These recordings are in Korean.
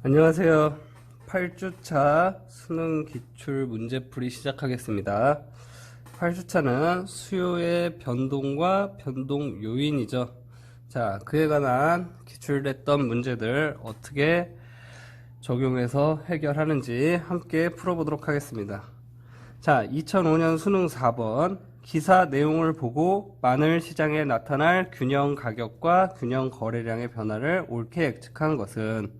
안녕하세요. 8주차 수능 기출 문제풀이 시작하겠습니다. 8주차는 수요의 변동과 변동 요인이죠. 자, 그에 관한 기출됐던 문제들 어떻게 적용해서 해결하는지 함께 풀어보도록 하겠습니다. 자, 2005년 수능 4번 기사 내용을 보고 마늘 시장에 나타날 균형 가격과 균형 거래량의 변화를 옳게 예측한 것은,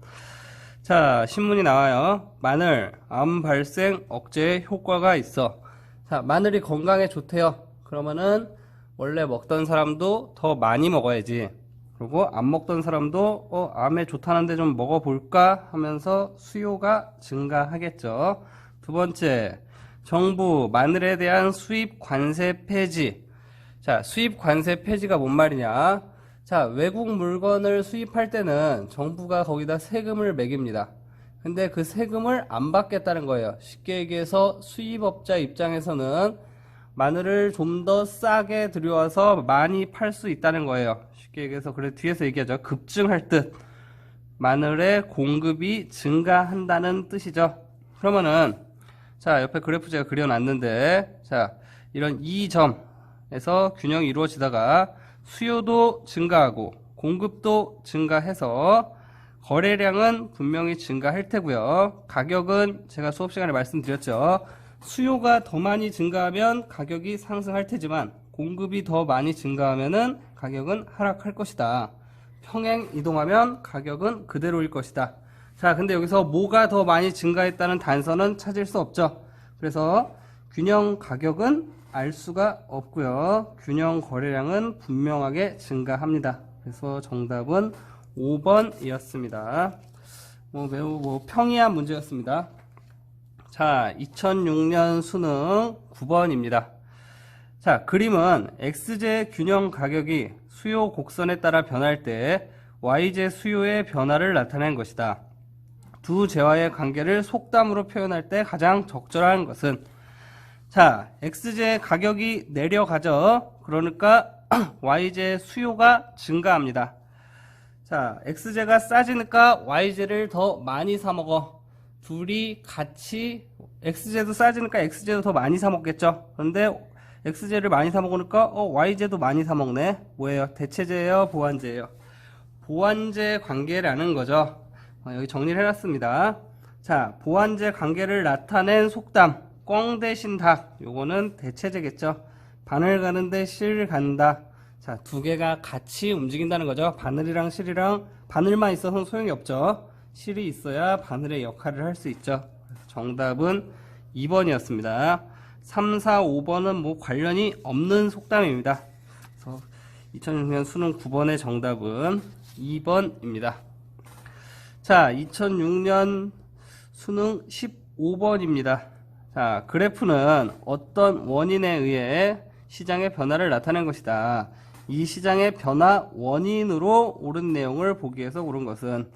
자, 신문이 나와요. 마늘, 암 발생 억제에 효과가 있어. 자, 마늘이 건강에 좋대요. 그러면은 원래 먹던 사람도 더 많이 먹어야지. 그리고 안 먹던 사람도 암에 좋다는데 좀 먹어볼까 하면서 수요가 증가하겠죠. 두 번째, 정부 마늘에 대한 수입 관세 폐지. 자, 수입 관세 폐지가 뭔 말이냐? 자, 외국 물건을 수입할 때는 정부가 거기다 세금을 매깁니다. 근데 그 세금을 안 받겠다는 거예요. 쉽게 얘기해서 수입업자 입장에서는 마늘을 좀 더 싸게 들여와서 많이 팔 수 있다는 거예요. 쉽게 얘기해서, 그래 뒤에서 얘기하죠. 급증할 듯. 마늘의 공급이 증가한다는 뜻이죠. 그러면은, 자, 옆에 그래프 제가 그려놨는데, 자, 이런 이 점에서 균형이 이루어지다가 수요도 증가하고 공급도 증가해서 거래량은 분명히 증가할 테고요. 가격은 제가 수업 시간에 말씀드렸죠. 수요가 더 많이 증가하면 가격이 상승할 테지만 공급이 더 많이 증가하면은 가격은 하락할 것이다. 평행 이동하면 가격은 그대로일 것이다. 자, 근데 여기서 뭐가 더 많이 증가했다는 단서는 찾을 수 없죠. 그래서 균형 가격은 알 수가 없고요. 균형 거래량은 분명하게 증가합니다. 그래서 정답은 5번이었습니다. 매우 평이한 문제였습니다. 자, 2006년 수능 9번입니다. 자, 그림은 X제 균형 가격이 수요 곡선에 따라 변할 때 Y제 수요의 변화를 나타낸 것이다. 두 재화의 관계를 속담으로 표현할 때 가장 적절한 것은, 자, X제 가격이 내려가죠. 그러니까 Y제 수요가 증가합니다. 자, X제가 싸지니까 Y제를 더 많이 사 먹어. 둘이 같이, X제도 싸지니까 X제도 더 많이 사 먹겠죠. 그런데 X제를 많이 사 먹으니까 Y제도 많이 사 먹네. 뭐예요? 대체제예요? 보완제예요? 보완제 관계라는 거죠. 여기 정리를 해놨습니다. 자, 보완제 관계를 나타낸 속담, 꿩 대신 닭. 요거는 대체제겠죠. 바늘 가는데 실 간다. 자, 두 개가 같이 움직인다는 거죠. 바늘이랑 실이랑, 바늘만 있어서는 소용이 없죠. 실이 있어야 바늘의 역할을 할 수 있죠. 정답은 2번이었습니다. 3, 4, 5번은 뭐 관련이 없는 속담입니다. 그래서 2006년 수능 9번의 정답은 2번입니다. 자, 2006년 수능 15번입니다. 자, 그래프는 어떤 원인에 의해 시장의 변화를 나타낸 것이다. 이 시장의 변화 원인으로 옳은 내용을 보기 위해서 고른 것은,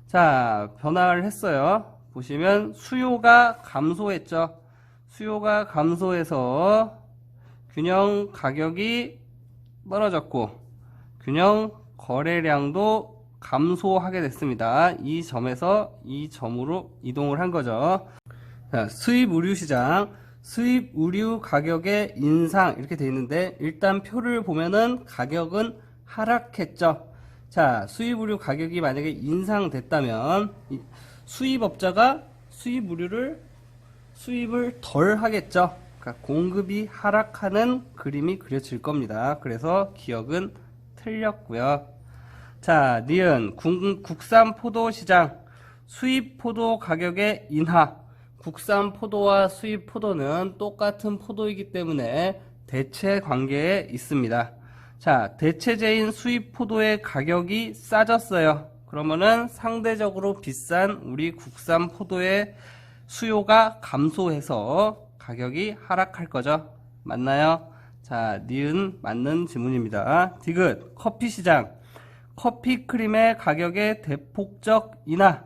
자, 변화를 했어요. 보시면 수요가 감소했죠. 수요가 감소해서 균형 가격이 떨어졌고 균형 거래량도 감소하게 됐습니다. 이 점에서 이 점으로 이동을 한 거죠. 자, 수입 의류 시장, 수입 의류 가격의 인상 이렇게 돼 있는데, 일단 표를 보면은 가격은 하락했죠. 자, 수입 의류 가격이 만약에 인상됐다면 수입업자가 수입 의류를 수입을 덜 하겠죠. 그러니까 공급이 하락하는 그림이 그려질 겁니다. 그래서 기억은 틀렸고요. 자, 니은 국산 포도 시장, 수입 포도 가격의 인하. 국산 포도와 수입 포도는 똑같은 포도이기 때문에 대체 관계에 있습니다. 자, 대체제인 수입 포도의 가격이 싸졌어요. 그러면은 상대적으로 비싼 우리 국산 포도의 수요가 감소해서 가격이 하락할 거죠. 맞나요? 자, 니은 맞는 지문입니다. 디귿 커피 시장, 커피 크림의 가격의 대폭적 인하.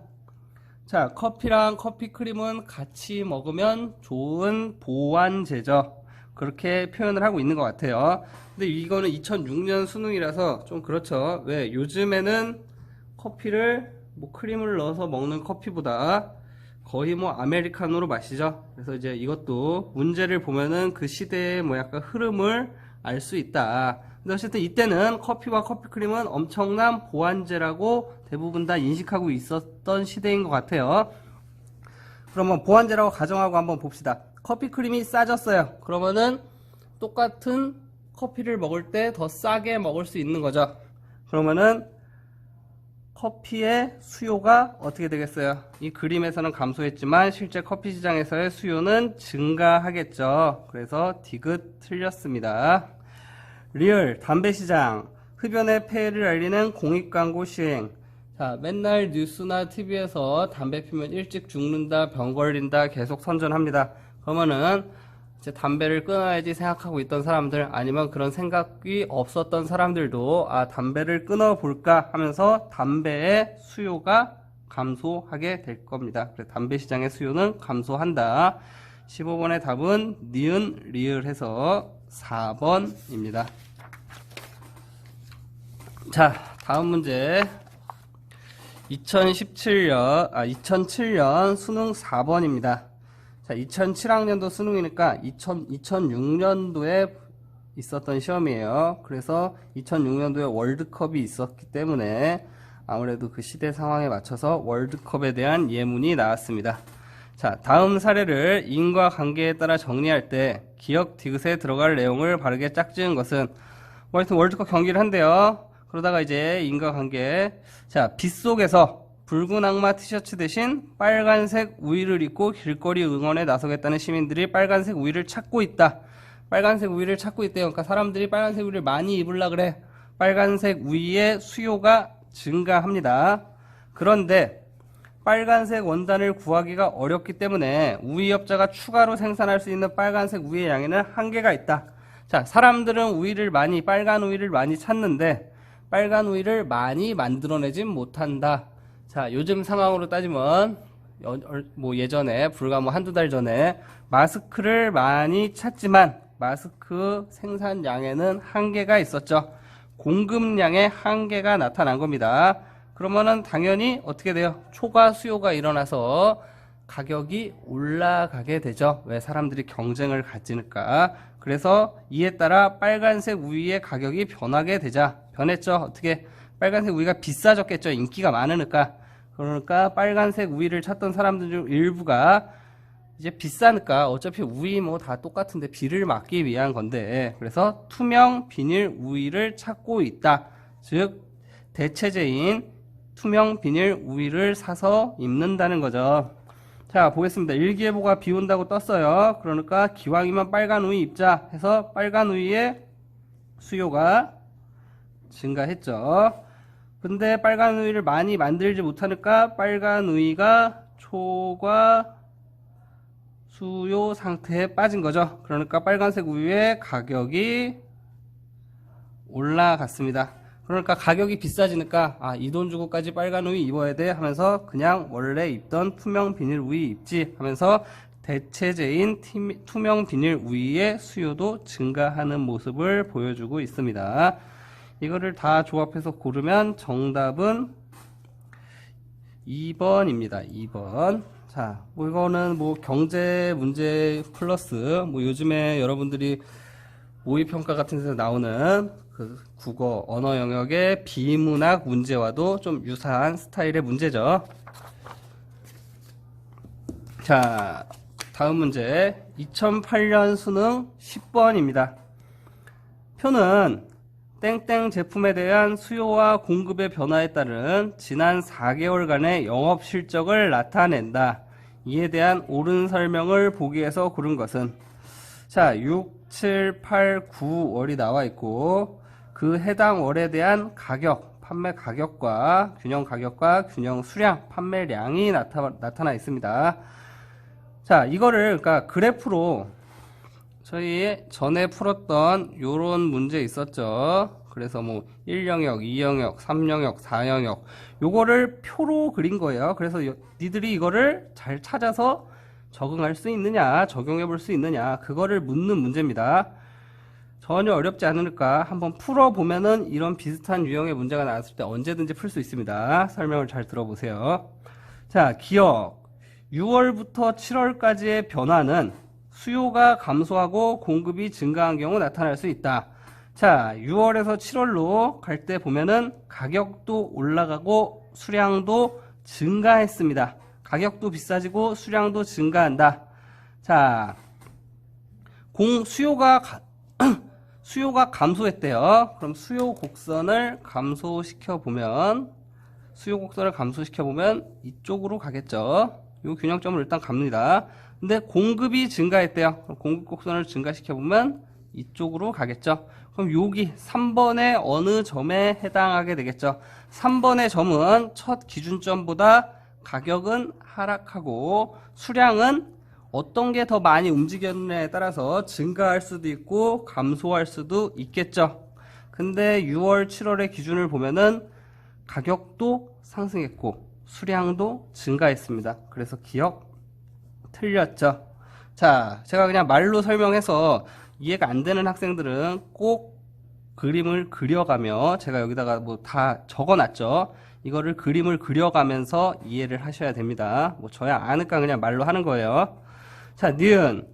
자, 커피랑 커피 크림은 같이 먹으면 좋은 보완제죠. 그렇게 표현을 하고 있는 것 같아요. 근데 이거는 2006년 수능이라서 좀 그렇죠. 왜? 요즘에는 커피를 뭐 크림을 넣어서 먹는 커피보다 거의 뭐 아메리카노로 마시죠. 그래서 이제 이것도 문제를 보면은 그 시대의 뭐 약간 흐름을 알 수 있다. 근데 어쨌든 이때는 커피와 커피크림은 엄청난 보완제라고 대부분 다 인식하고 있었던 시대인 것 같아요. 그러면 보완제라고 가정하고 한번 봅시다. 커피크림이 싸졌어요. 그러면은 똑같은 커피를 먹을 때 더 싸게 먹을 수 있는 거죠. 그러면은 커피의 수요가 어떻게 되겠어요? 이 그림에서는 감소했지만 실제 커피 시장에서의 수요는 증가하겠죠. 그래서 디귿 틀렸습니다. 리얼 담배 시장 흡연의 폐해를 알리는 공익광고 시행. 자, 맨날 뉴스나 TV에서 담배 피면 일찍 죽는다, 병 걸린다 계속 선전합니다. 그러면은 이제 담배를 끊어야지 생각하고 있던 사람들, 아니면 그런 생각이 없었던 사람들도 담배를 끊어볼까 하면서 담배의 수요가 감소하게 될 겁니다. 그래서 담배 시장의 수요는 감소한다. 15번의 답은 니은 리을 해서 4번입니다. 자, 다음 문제 2007년 수능 4번입니다. 자, 2007학년도 수능이니까 2006년도에 있었던 시험이에요. 그래서 2006년도에 월드컵이 있었기 때문에 아무래도 그 시대 상황에 맞춰서 월드컵에 대한 예문이 나왔습니다. 자, 다음 사례를 인과관계에 따라 정리할 때 기억 디귿에 들어갈 내용을 바르게 짝지은 것은 뭐 하여튼 월드컵 경기를 한대요. 그러다가 이제 인과관계. 자, 빗속에서 붉은 악마 티셔츠 대신 빨간색 우위를 입고 길거리 응원에 나서겠다는 시민들이 빨간색 우위를 찾고 있다. 빨간색 우위를 찾고 있대요. 그러니까 사람들이 빨간색 우위를 많이 입으려 그래. 빨간색 우위의 수요가 증가합니다. 그런데 빨간색 원단을 구하기가 어렵기 때문에 우위업자가 추가로 생산할 수 있는 빨간색 우위의 양에는 한계가 있다. 자, 사람들은 빨간 우위를 많이 찾는데 빨간 우위를 많이 만들어내진 못한다. 자, 요즘 상황으로 따지면 뭐 예전에 불과 뭐 한두 달 전에 마스크를 많이 찾지만 마스크 생산량에는 한계가 있었죠. 공급량에 한계가 나타난 겁니다. 그러면은 당연히 어떻게 돼요? 초과 수요가 일어나서 가격이 올라가게 되죠. 왜? 사람들이 경쟁을 가지니까. 그래서 이에 따라 빨간색 우유의 가격이 변했죠. 어떻게? 빨간색 우유가 비싸졌겠죠. 인기가 많으니까. 그러니까 빨간색 우유를 찾던 사람들 중 일부가 이제 비싸니까 어차피 우유 뭐 다 똑같은데 비를 막기 위한 건데, 그래서 투명 비닐 우유를 찾고 있다. 즉 대체제인 투명 비닐 우유를 사서 입는다는 거죠. 자, 보겠습니다. 일기예보가 비 온다고 떴어요. 그러니까 기왕이면 빨간 우유 입자 해서 빨간 우유의 수요가 증가했죠. 근데 빨간 우유를 많이 만들지 못하니까 빨간 우유가 초과 수요 상태에 빠진 거죠. 그러니까 빨간색 우유의 가격이 올라갔습니다. 그러니까 가격이 비싸지니까 이 돈 주고까지 빨간 우유 입어야 돼 하면서 그냥 원래 입던 투명 비닐 우유 입지 하면서 대체제인 투명 비닐 우유의 수요도 증가하는 모습을 보여주고 있습니다. 이거를 다 조합해서 고르면 정답은 2번입니다. 2번. 자, 뭐 이거는 뭐 경제 문제 플러스 뭐 요즘에 여러분들이 모의평가 같은 데서 나오는 그 국어 언어 영역의 비문학 문제와도 좀 유사한 스타일의 문제죠. 자, 다음 문제 2008년 수능 10번입니다. 표는 땡땡 제품에 대한 수요와 공급의 변화에 따른 지난 4개월간의 영업 실적을 나타낸다. 이에 대한 옳은 설명을 보기 위해서 고른 것은, 자, 6, 7, 8, 9월이 나와 있고 그 해당 월에 대한 가격, 판매 가격과 균형 수량, 판매량이 나타나 있습니다. 자, 이거를 그러니까 그래프로 저희 전에 풀었던 요런 문제 있었죠. 그래서 뭐 1영역, 2영역, 3영역, 4영역 요거를 표로 그린 거예요. 그래서 니들이 이거를 잘 찾아서 적응할 수 있느냐, 적용해 볼 수 있느냐, 그거를 묻는 문제입니다. 전혀 어렵지 않으니까 한번 풀어보면은 이런 비슷한 유형의 문제가 나왔을 때 언제든지 풀 수 있습니다. 설명을 잘 들어보세요. 자, 기억. 6월부터 7월까지의 변화는 수요가 감소하고 공급이 증가한 경우 나타날 수 있다. 자, 6월에서 7월로 갈 때 보면은 가격도 올라가고 수량도 증가했습니다. 가격도 비싸지고 수량도 증가한다. 자, 수요가 감소했대요. 그럼 수요 곡선을 감소시켜 보면 이쪽으로 가겠죠. 이 균형점을 일단 갑니다. 근데 공급이 증가했대요. 그럼 공급 곡선을 증가시켜 보면 이쪽으로 가겠죠. 그럼 여기 3번의 어느 점에 해당하게 되겠죠. 3번의 점은 첫 기준점보다 가격은 하락하고 수량은 어떤 게 더 많이 움직였느냐에 따라서 증가할 수도 있고 감소할 수도 있겠죠. 근데 6월, 7월의 기준을 보면은 가격도 상승했고 수량도 증가했습니다. 그래서 기억 틀렸죠. 자, 제가 그냥 말로 설명해서 이해가 안 되는 학생들은 꼭 그림을 그려가며, 제가 여기다가 뭐 다 적어놨죠. 이거를 그림을 그려가면서 이해를 하셔야 됩니다. 뭐 저야 아니까 그냥 말로 하는 거예요. 자, 니은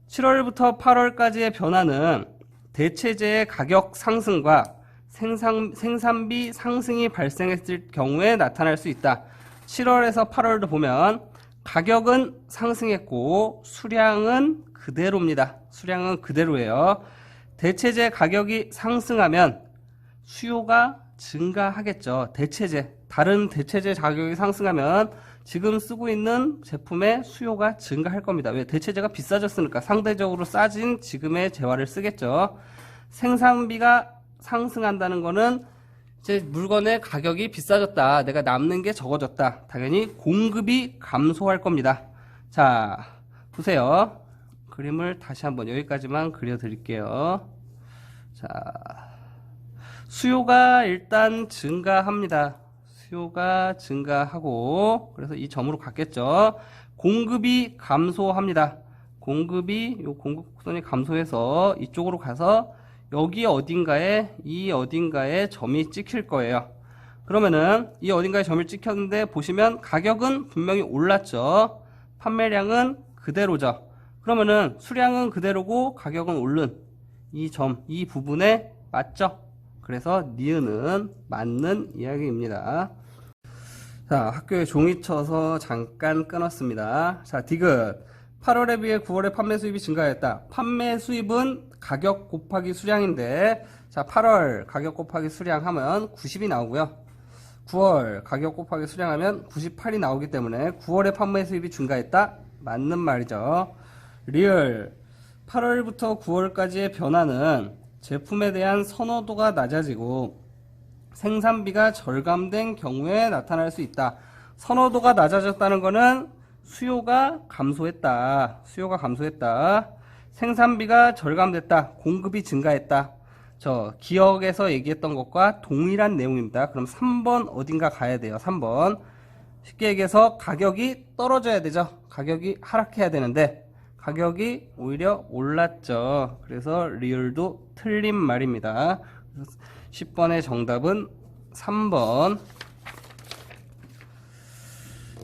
7월부터 8월까지의 변화는 대체재의 가격 상승과 생산비 상승이 발생했을 경우에 나타날 수 있다. 7월에서 8월도 보면 가격은 상승했고 수량은 그대로입니다. 수량은 그대로예요. 대체재 가격이 상승하면 수요가 증가하겠죠. 다른 대체재 가격이 상승하면 지금 쓰고 있는 제품의 수요가 증가할 겁니다. 왜? 대체재가 비싸졌으니까 상대적으로 싸진 지금의 재화를 쓰겠죠. 생산비가 상승한다는 거는 이제 물건의 가격이 비싸졌다. 내가 남는 게 적어졌다. 당연히 공급이 감소할 겁니다. 자, 보세요. 그림을 다시 한번 여기까지만 그려드릴게요. 자, 수요가 일단 증가합니다. 수요가 증가하고, 그래서 이 점으로 갔겠죠. 공급이 감소합니다. 요 공급 곡선이 감소해서 이쪽으로 가서 여기 이 어딘가에 점이 찍힐 거예요. 그러면은 이 어딘가에 점을 찍혔는데 보시면 가격은 분명히 올랐죠. 판매량은 그대로죠. 그러면은 수량은 그대로고 가격은 오른 이 부분에 맞죠? 그래서 니은은 맞는 이야기입니다. 자, 학교에 종이 쳐서 잠깐 끊었습니다. 자, 디귿. 8월에 비해 9월에 판매 수입이 증가했다. 판매 수입은 가격 곱하기 수량인데, 자, 8월 가격 곱하기 수량 하면 90이 나오고요. 9월 가격 곱하기 수량하면 98이 나오기 때문에 9월에 판매 수입이 증가했다. 맞는 말이죠. 리을. 8월부터 9월까지의 변화는 제품에 대한 선호도가 낮아지고 생산비가 절감된 경우에 나타날 수 있다. 선호도가 낮아졌다는 것은 수요가 감소했다. 생산비가 절감됐다. 공급이 증가했다. 저 기억에서 얘기했던 것과 동일한 내용입니다. 그럼 3번 어딘가 가야 돼요. 3번. 쉽게 얘기해서 가격이 떨어져야 되죠. 가격이 하락해야 되는데 가격이 오히려 올랐죠. 그래서 리을도 틀린 말입니다. 10번의 정답은 3번.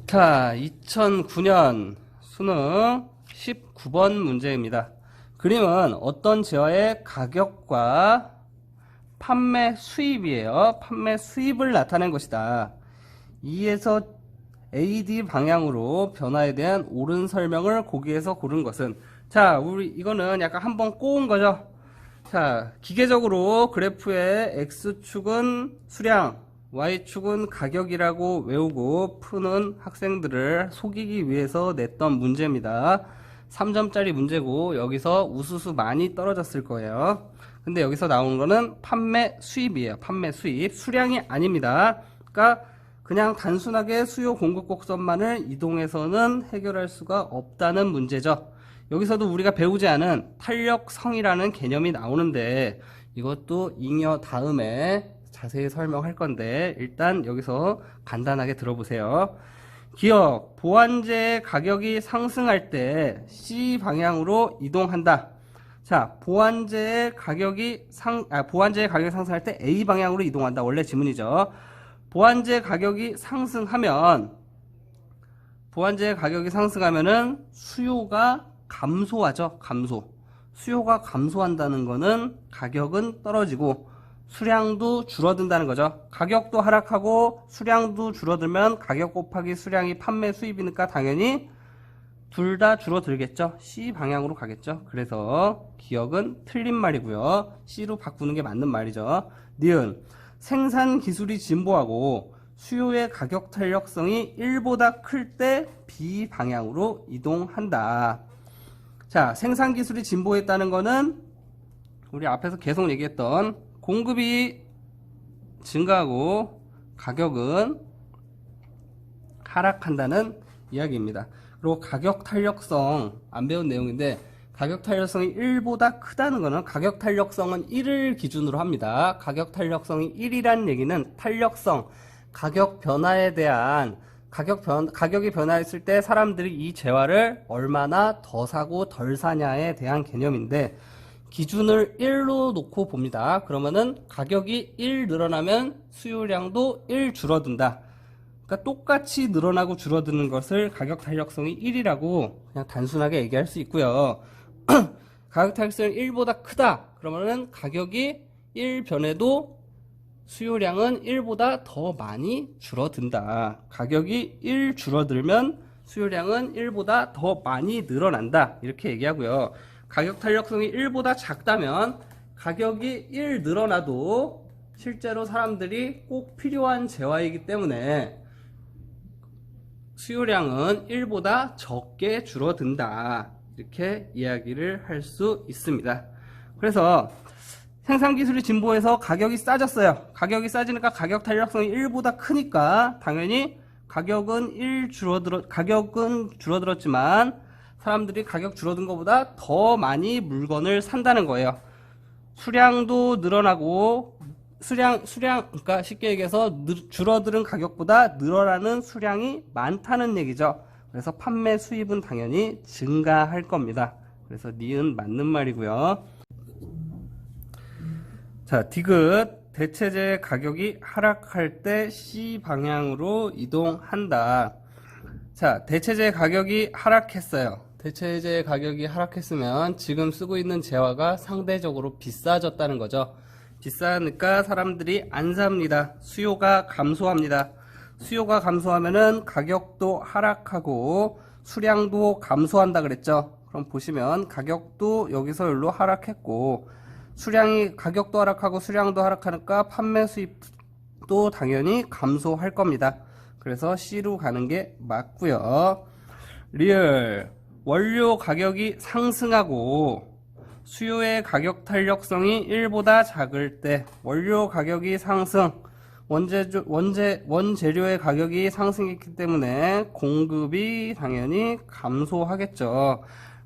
자, 2009년 수능 19번 문제입니다. 그림은 어떤 재화의 가격과 판매 수입이에요. 판매 수입을 나타낸 것이다. 2에서 AD 방향으로 변화에 대한 옳은 설명을 거기에서 고른 것은, 자, 우리 이거는 약간 한번 꼬은 거죠. 자, 기계적으로 그래프의 X축은 수량, Y축은 가격이라고 외우고 푸는 학생들을 속이기 위해서 냈던 문제입니다. 3점짜리 문제고 여기서 우수수 많이 떨어졌을 거예요. 근데 여기서 나오는 거는 판매 수입이에요. 판매 수입. 수량이 아닙니다. 그러니까 그냥 단순하게 수요 공급 곡선만을 이동해서는 해결할 수가 없다는 문제죠. 여기서도 우리가 배우지 않은 탄력성이라는 개념이 나오는데 이것도 잉여 다음에 자세히 설명할 건데 일단 여기서 간단하게 들어보세요. 기억, 보완제의 가격이 상승할 때 C 방향으로 이동한다. 자, 보완제의 가격이 상승할 때 A 방향으로 이동한다. 원래 지문이죠. 보완제 가격이 상승하면은 수요가 감소하죠. 수요가 감소한다는 거는 가격은 떨어지고 수량도 줄어든다는 거죠. 가격도 하락하고 수량도 줄어들면 가격 곱하기 수량이 판매 수입이니까 당연히 둘 다 줄어들겠죠. C 방향으로 가겠죠. 그래서 기억은 틀린 말이고요. C로 바꾸는 게 맞는 말이죠. 니은 생산 기술이 진보하고 수요의 가격 탄력성이 1보다 클 때 B 방향으로 이동한다. 자, 생산 기술이 진보했다는 거는 우리 앞에서 계속 얘기했던 공급이 증가하고 가격은 하락한다는 이야기입니다. 그리고 가격 탄력성 안 배운 내용인데 가격 탄력성이 1보다 크다는 것은 가격 탄력성은 1을 기준으로 합니다. 가격 탄력성이 1이란 얘기는 탄력성, 가격 변화에 대한 가격이 변화했을 때 사람들이 이 재화를 얼마나 더 사고 덜 사냐에 대한 개념인데 기준을 1로 놓고 봅니다. 그러면은 가격이 1 늘어나면 수요량도 1 줄어든다. 그러니까 똑같이 늘어나고 줄어드는 것을 가격 탄력성이 1이라고 그냥 단순하게 얘기할 수 있고요. 가격 탄력성이 1보다 크다. 그러면은 가격이 1 변해도 수요량은 1보다 더 많이 줄어든다. 가격이 1 줄어들면 수요량은 1보다 더 많이 늘어난다. 이렇게 얘기하고요. 가격 탄력성이 1보다 작다면 가격이 1 늘어나도 실제로 사람들이 꼭 필요한 재화이기 때문에 수요량은 1보다 적게 줄어든다. 이렇게 이야기를 할 수 있습니다. 그래서 생산기술이 진보해서 가격이 싸졌어요. 가격이 싸지니까 가격 탄력성이 1보다 크니까 당연히 가격은 줄어들었지만 사람들이 가격 줄어든 것보다 더 많이 물건을 산다는 거예요. 수량도 늘어나고 그러니까 쉽게 얘기해서 줄어드는 가격보다 늘어나는 수량이 많다는 얘기죠. 그래서 판매 수입은 당연히 증가할 겁니다. 그래서 니은 맞는 말이고요. 자, 디귿 대체재 가격이 하락할 때 C 방향으로 이동한다. 자, 대체재 가격이 하락했어요. 대체재 가격이 하락했으면 지금 쓰고 있는 재화가 상대적으로 비싸졌다는 거죠. 비싸니까 사람들이 안 삽니다. 수요가 감소합니다. 수요가 감소하면은 가격도 하락하고 수량도 감소한다 그랬죠. 그럼 보시면 가격도 여기서 여기로 하락했고 가격도 하락하고 수량도 하락하니까 판매 수입도 당연히 감소할 겁니다. 그래서 C로 가는 게 맞고요. 리을 원료 가격이 상승하고 수요의 가격 탄력성이 1보다 작을 때 원료 가격이 상승, 원재료의 가격이 상승했기 때문에 공급이 당연히 감소하겠죠.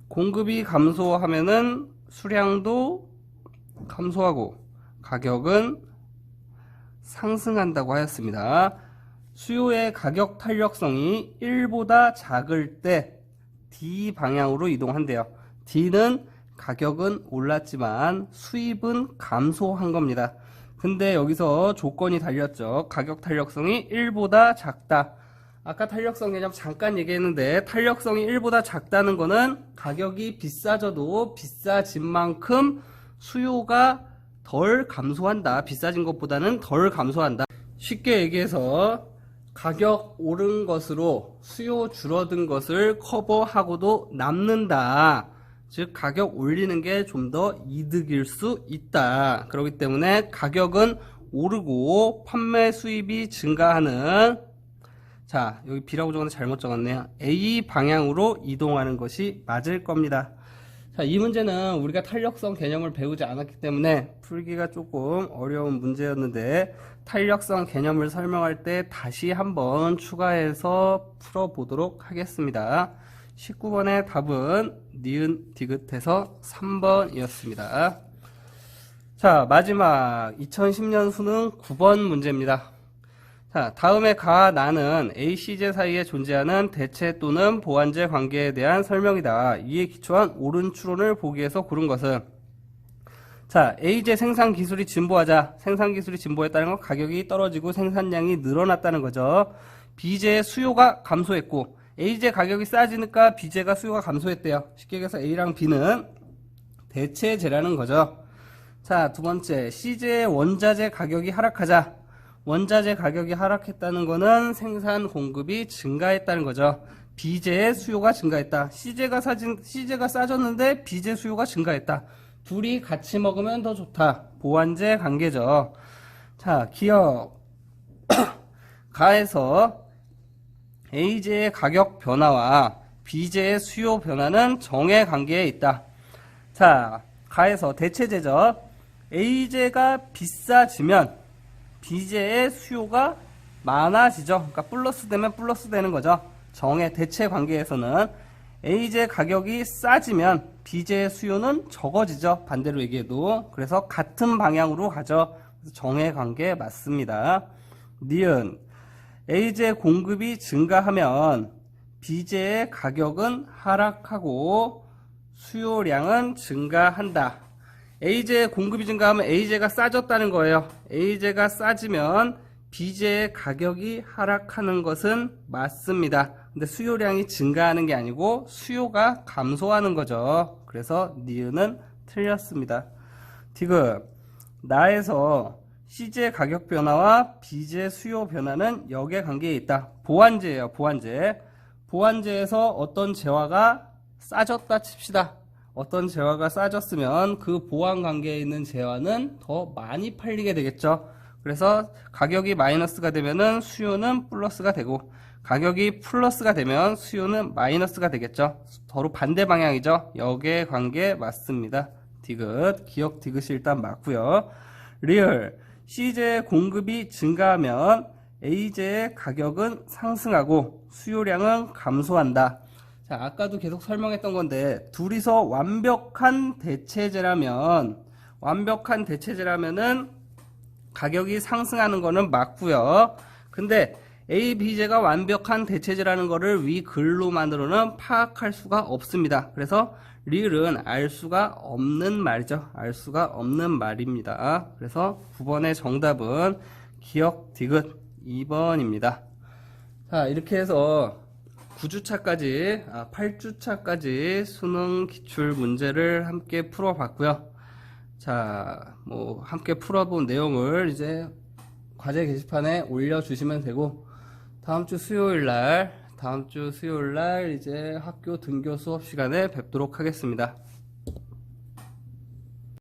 공급이 감소하면은 수량도 감소하고 가격은 상승한다고 하였습니다. 수요의 가격 탄력성이 1보다 작을 때 D 방향으로 이동한대요. D는 가격은 올랐지만 수입은 감소한 겁니다. 근데 여기서 조건이 달렸죠. 가격 탄력성이 1보다 작다. 아까 탄력성 개념 잠깐 얘기했는데 탄력성이 1보다 작다는 거는 가격이 비싸져도 비싸진 만큼 수요가 덜 감소한다. 비싸진 것보다는 덜 감소한다. 쉽게 얘기해서 가격 오른 것으로 수요 줄어든 것을 커버하고도 남는다. 즉 가격 올리는 게 좀 더 이득일 수 있다. 그렇기 때문에 가격은 오르고 판매 수입이 증가하는, 자 여기 B라고 적었는데 잘못 적었네요. A 방향으로 이동하는 것이 맞을 겁니다. 자, 이 문제는 우리가 탄력성 개념을 배우지 않았기 때문에 풀기가 조금 어려운 문제였는데 탄력성 개념을 설명할 때 다시 한번 추가해서 풀어보도록 하겠습니다. 19번의 답은 니은 디귿에서 3번이었습니다. 자, 마지막 2010년 수능 9번 문제입니다. 자, 다음에 가, 나는 A, C제 사이에 존재하는 대체 또는 보완제 관계에 대한 설명이다. 이에 기초한 옳은 추론을 보기 위해서 고른 것은, 자, A제 생산 기술이 진보하자. 생산 기술이 진보했다는 건 가격이 떨어지고 생산량이 늘어났다는 거죠. B제의 수요가 감소했고 A제 가격이 싸지니까 B제가 수요가 감소했대요. 쉽게 얘기해서 A랑 B는 대체제라는 거죠. 자, 두 번째, C제의 원자재 가격이 하락하자. 원자재 가격이 하락했다는 거는 생산 공급이 증가했다는 거죠. B제의 수요가 증가했다. C제가 싸졌는데 B제 수요가 증가했다. 둘이 같이 먹으면 더 좋다. 보완제 관계죠. 자, 기억 가에서 A제의 가격 변화와 B제의 수요 변화는 정의 관계에 있다. 자, 가에서 대체제죠. A제가 비싸지면 B제의 수요가 많아지죠. 그러니까 플러스 되면 플러스 되는 거죠. 정의 대체 관계에서는 A제 가격이 싸지면 B제의 수요는 적어지죠. 반대로 얘기해도. 그래서 같은 방향으로 가죠. 정의 관계 맞습니다. 니은 A제 공급이 증가하면 B제의 가격은 하락하고 수요량은 증가한다. A제의 공급이 증가하면 A제가 싸졌다는 거예요. A제가 싸지면 B제의 가격이 하락하는 것은 맞습니다. 근데 수요량이 증가하는 게 아니고 수요가 감소하는 거죠. 그래서 니은은 틀렸습니다. 디귿 나에서 C제 가격 변화와 B제 수요 변화는 역의 관계에 있다. 보완제예요. 보완제. 보완제에서 어떤 재화가 싸졌다 칩시다. 어떤 재화가 싸졌으면 그 보완 관계에 있는 재화는 더 많이 팔리게 되겠죠. 그래서 가격이 마이너스가 되면은 수요는 플러스가 되고 가격이 플러스가 되면 수요는 마이너스가 되겠죠. 서로 반대 방향이죠. 역의 관계 맞습니다. 디귿, 기억 디귿이 일단 맞고요. 리얼, C제의 공급이 증가하면 A제의 가격은 상승하고 수요량은 감소한다. 자, 아까도 계속 설명했던 건데 둘이서 완벽한 대체제라면은 가격이 상승하는 거는 맞고요. 근데 A, B제가 완벽한 대체제라는 거를 위 글로만으로는 파악할 수가 없습니다. 그래서 리을은 알 수가 없는 말이죠. 알 수가 없는 말입니다. 그래서 9번의 정답은 기억 디귿 2번입니다. 자, 이렇게 해서 9주차까지, 8주차까지 수능 기출 문제를 함께 풀어봤고요. 자, 함께 풀어본 내용을 이제 과제 게시판에 올려주시면 되고, 다음 주 수요일 날 이제 학교 등교 수업 시간에 뵙도록 하겠습니다.